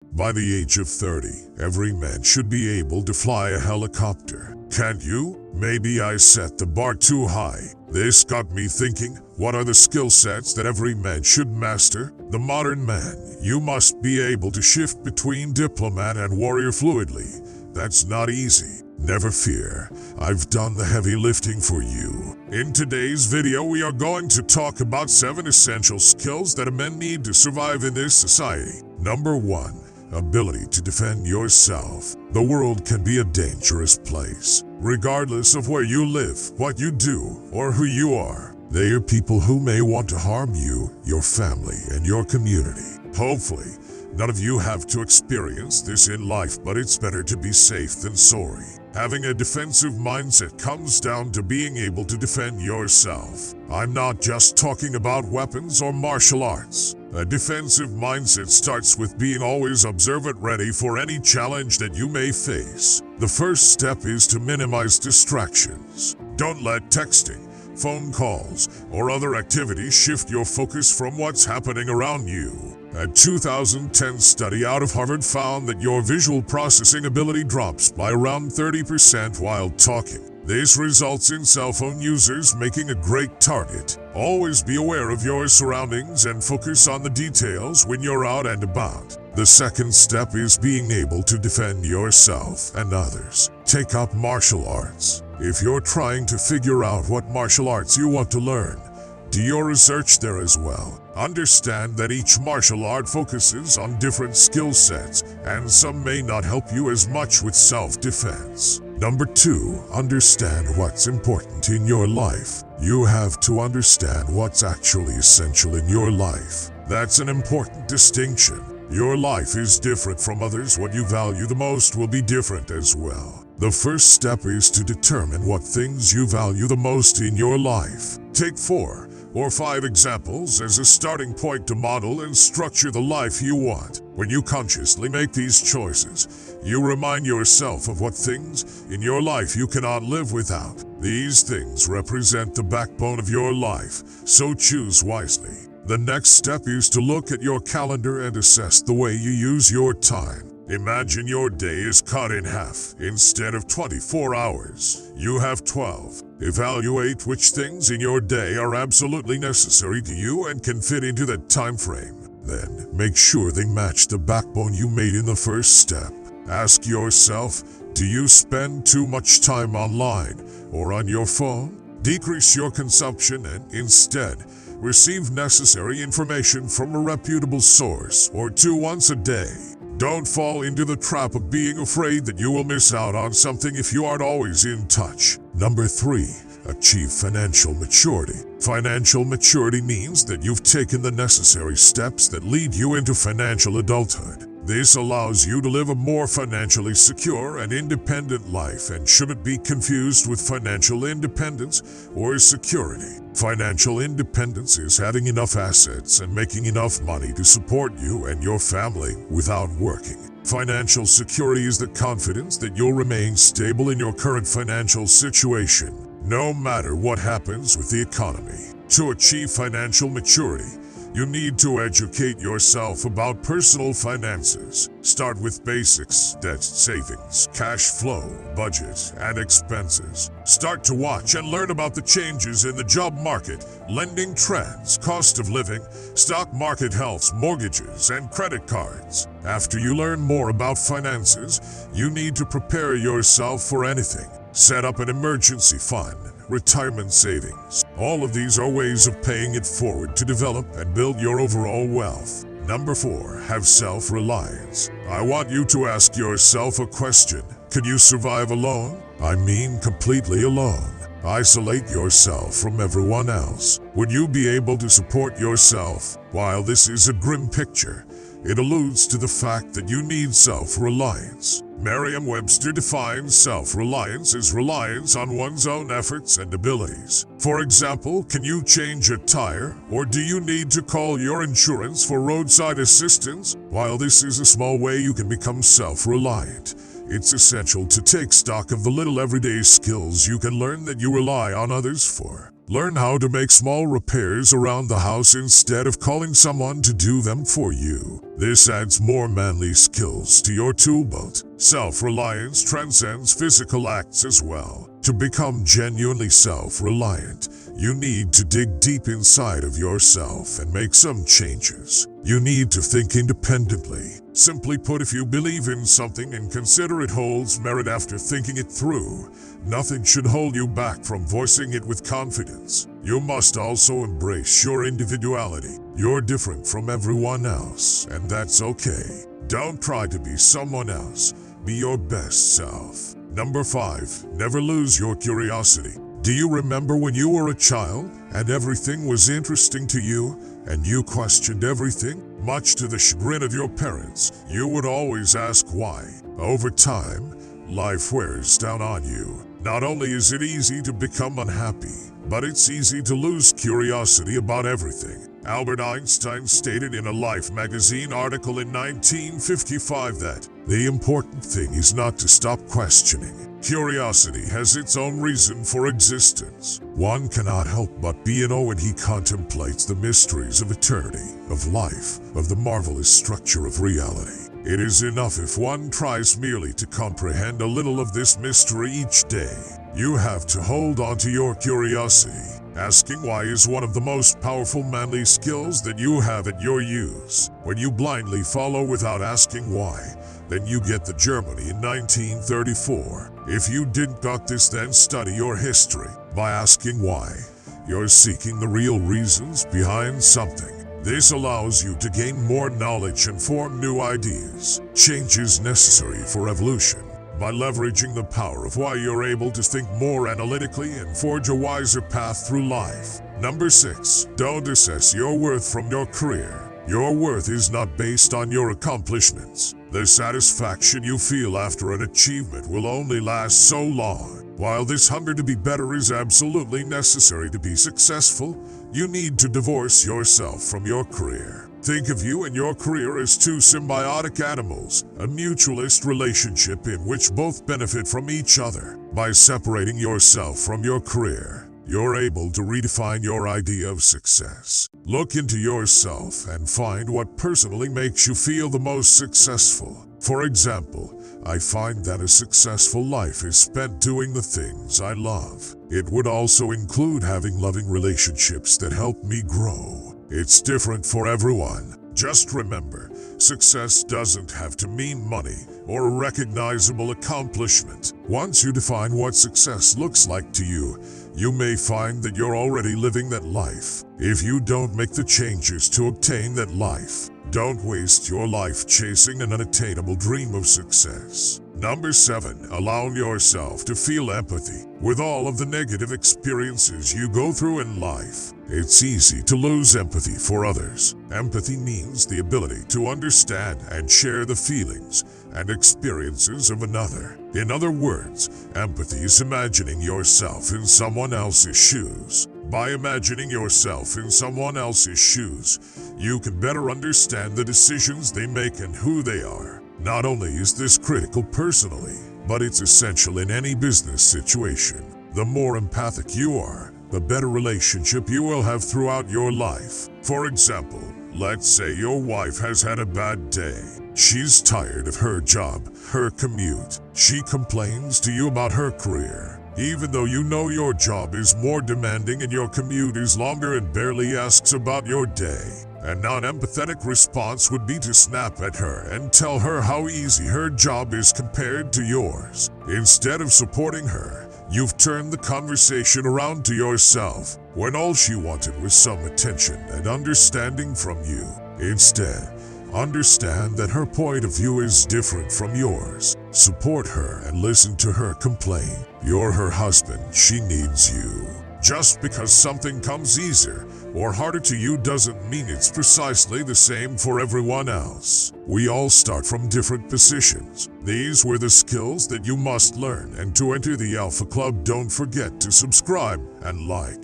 By the age of 30, every man should be able to fly a helicopter. Can't you? Maybe I set the bar too high. This got me thinking, what are the skill sets that every man should master? The modern man, you must be able to shift between diplomat and warrior fluidly. That's not easy. Never fear, I've done the heavy lifting for you. In today's video, we are going to talk about 7 essential skills that a man need to survive in this society. Number 1. Ability to defend yourself. The world can be a dangerous place. Regardless of where you live, what you do, or who you are, there are people who may want to harm you, your family, and your community. Hopefully, none of you have to experience this in life, but it's better to be safe than sorry. Having a defensive mindset comes down to being able to defend yourself. I'm not just talking about weapons or martial arts. A defensive mindset starts with being always observant, ready for any challenge that you may face. The first step is to minimize distractions. Don't let texting, phone calls, or other activities shift your focus from what's happening around you. A 2010 study out of Harvard found that your visual processing ability drops by around 30% while talking. This results in cell phone users making a great target. Always be aware of your surroundings and focus on the details when you're out and about. The second step is being able to defend yourself and others. Take up martial arts. If you're trying to figure out what martial arts you want to learn, do your research there as well. Understand that each martial art focuses on different skill sets, and some may not help you as much with self-defense. Number 2, understand what's important in your life. You have to understand what's actually essential in your life. That's an important distinction. Your life is different from others. What you value the most will be different as well. The first step is to determine what things you value the most in your life. Take 4 or 5 examples as a starting point to model and structure the life you want. When you consciously make these choices, you remind yourself of what things in your life you cannot live without. These things represent the backbone of your life, so choose wisely. The next step is to look at your calendar and assess the way you use your time. Imagine your day is cut in half. Instead of 24 hours, you have 12. Evaluate which things in your day are absolutely necessary to you and can fit into that time frame. Then, make sure they match the backbone you made in the first step. Ask yourself, do you spend too much time online or on your phone? Decrease your consumption and, instead, receive necessary information from a reputable source or 2 once a day. Don't fall into the trap of being afraid that you will miss out on something if you aren't always in touch. Number 3, achieve financial maturity. Financial maturity means that you've taken the necessary steps that lead you into financial adulthood. This allows you to live a more financially secure and independent life and shouldn't be confused with financial independence or security. Financial independence is having enough assets and making enough money to support you and your family without working. Financial security is the confidence that you'll remain stable in your current financial situation, no matter what happens with the economy. To achieve financial maturity, you need to educate yourself about personal finances. Start with basics: debt, savings, cash flow, budget, and expenses. Start to watch and learn about the changes in the job market, lending trends, cost of living, stock market health, mortgages, and credit cards. After you learn more about finances, you need to prepare yourself for anything. Set up an emergency fund, retirement savings. All of these are ways of paying it forward to develop and build your overall wealth. Number 4, have self-reliance. I want you to ask yourself a question. Could you survive alone? I mean completely alone. Isolate yourself from everyone else. Would you be able to support yourself? While this is a grim picture, it alludes to the fact that you need self-reliance. Merriam-Webster defines self-reliance as reliance on one's own efforts and abilities. For example, can you change a tire, or do you need to call your insurance for roadside assistance? While this is a small way you can become self-reliant, it's essential to take stock of the little everyday skills you can learn that you rely on others for. Learn how to make small repairs around the house instead of calling someone to do them for you. This adds more manly skills to your tool belt. Self-reliance transcends physical acts as well. To become genuinely self-reliant, you need to dig deep inside of yourself and make some changes. You need to think independently. Simply put, if you believe in something and consider it holds merit after thinking it through, nothing should hold you back from voicing it with confidence. You must also embrace your individuality. You're different from everyone else, and that's okay. Don't try to be someone else. Be your best self. Number 5. Never lose your curiosity. Do you remember when you were a child and everything was interesting to you and you questioned everything? Much to the chagrin of your parents, you would always ask why. Over time, life wears down on you. Not only is it easy to become unhappy, but it's easy to lose curiosity about everything. Albert Einstein stated in a Life magazine article in 1955 that the important thing is not to stop questioning. Curiosity has its own reason for existence. One cannot help but be in awe when he contemplates the mysteries of eternity, of life, of the marvelous structure of reality. It is enough if one tries merely to comprehend a little of this mystery each day. You have to hold on to your curiosity. Asking why is one of the most powerful manly skills that you have at your use. When you blindly follow without asking why, then you get the Germany in 1934. If you didn't got this, then study your history. By asking why, you're seeking the real reasons behind something. This allows you to gain more knowledge and form new ideas. Change is necessary for evolution. By leveraging the power of why, you're able to think more analytically and forge a wiser path through life. Number 6. Don't assess your worth from your career. Your worth is not based on your accomplishments. The satisfaction you feel after an achievement will only last so long. While this hunger to be better is absolutely necessary to be successful, you need to divorce yourself from your career. Think of you and your career as two symbiotic animals, a mutualist relationship in which both benefit from each other. By separating yourself from your career, you're able to redefine your idea of success. Look into yourself and find what personally makes you feel the most successful. For example, I find that a successful life is spent doing the things I love. It would also include having loving relationships that help me grow. It's different for everyone. Just remember, success doesn't have to mean money or a recognizable accomplishment. Once you define what success looks like to you, you may find that you're already living that life. If you don't make the changes to obtain that life, don't waste your life chasing an unattainable dream of success. Number 7. Allow yourself to feel empathy. With all of the negative experiences you go through in life, it's easy to lose empathy for others. Empathy means the ability to understand and share the feelings and experiences of another. In other words, empathy is imagining yourself in someone else's shoes. By imagining yourself in someone else's shoes, you can better understand the decisions they make and who they are. Not only is this critical personally, but it's essential in any business situation. The more empathic you are, the better relationship you will have throughout your life. For example, let's say your wife has had a bad day. She's tired of her job, her commute. She complains to you about her career, even though you know your job is more demanding and your commute is longer, and barely asks about your day. A non-empathetic response would be to snap at her and tell her how easy her job is compared to yours. Instead of supporting her, you've turned the conversation around to yourself, when all she wanted was some attention and understanding from you. Instead, understand that her point of view is different from yours. Support her and listen to her complain. You're her husband, she needs you. Just because something comes easier or harder to you doesn't mean it's precisely the same for everyone else. We all start from different positions. These were the skills that you must learn, and to enter the Alpha Club, don't forget to subscribe and like.